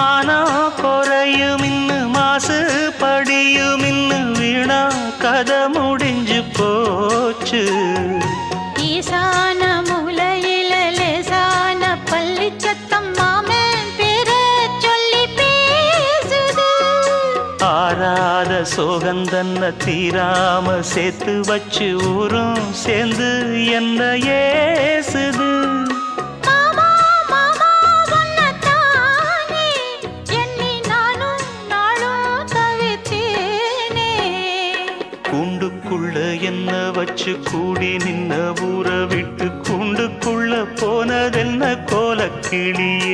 மானம் குறையும் இன்னு மாசு படியும் இன்னு வீணா கதை முடிஞ்சு போச்சு. ஈசான மூலையில லேசான பள்ளி சத்தம் மாமன் பேர சொல்லி பேசுது. ஆறாத சோகந்தன்ன தீராம சேர்த்து வச்சு ஊரும் சேர்ந்து என்ன ஏசுது. கூண்டுக்குள்ள என்ன வச்சு கூடி நின்ன ஊற விட்டு கூண்டுக்குள்ள போனதென்ன கோலக்கிளியே.